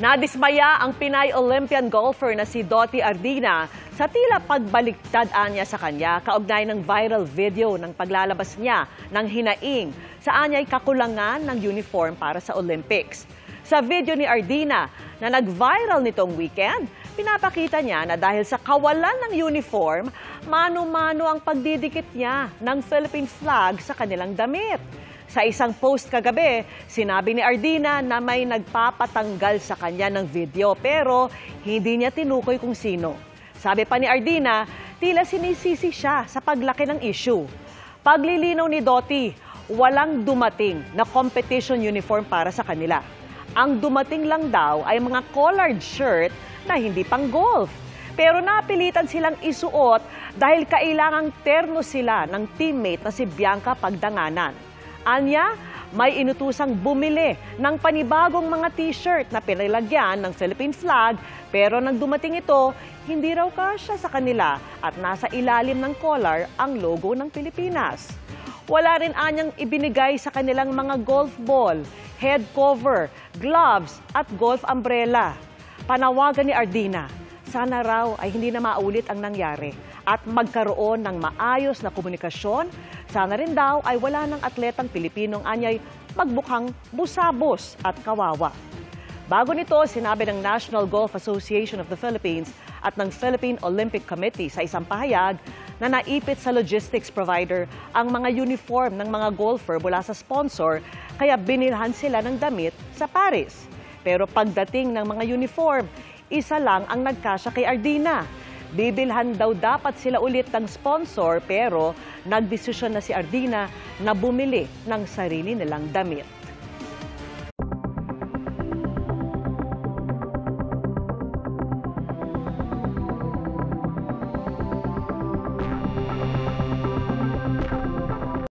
Nadismaya ang Pinay Olympian golfer na si Dottie Ardina sa tila pagbaliktad niya sa kanya kaugnay ng viral video ng paglalabas niya ng hinaing sa anyay kakulangan ng uniform para sa Olympics. Sa video ni Ardina na nag-viral nitong weekend, pinapakita niya na dahil sa kawalan ng uniform, mano-mano ang pagdidikit niya ng Philippine flag sa kanilang damit. Sa isang post kagabi, sinabi ni Ardina na may nagpapatanggal sa kanya ng video pero hindi niya tinukoy kung sino. Sabi pa ni Ardina, tila sinisisi siya sa paglaki ng issue. Paglilinaw ni Dottie, walang dumating na competition uniform para sa kanila. Ang dumating lang daw ay mga collared shirt na hindi pang golf. Pero napilitan silang isuot dahil kailangang terno sila ng teammate na si Bianca Pagdanganan. Anya, may inutusang bumili ng panibagong mga t-shirt na pinalagyan ng Philippine flag pero nang dumating ito, hindi raw kasya sa kanila at nasa ilalim ng collar ang logo ng Pilipinas. Wala rin anyang ibinigay sa kanilang mga golf ball, head cover, gloves at golf umbrella. Panawagan ni Ardina, sana raw ay hindi na maulit ang nangyari at magkaroon ng maayos na komunikasyon. Sana rin daw ay wala ng atletang Pilipinong anyay magbukhang busabos at kawawa. Bago nito, sinabi ng National Golf Association of the Philippines at ng Philippine Olympic Committee sa isang pahayag na naipit sa logistics provider ang mga uniform ng mga golfer mula sa sponsor kaya binilhan sila ng damit sa Paris. Pero pagdating ng mga uniform, isa lang ang nagkasya kay Ardina. Bibilhan daw dapat sila ulit ng sponsor pero nagdesisyon na si Ardina na bumili ng sarili nilang damit.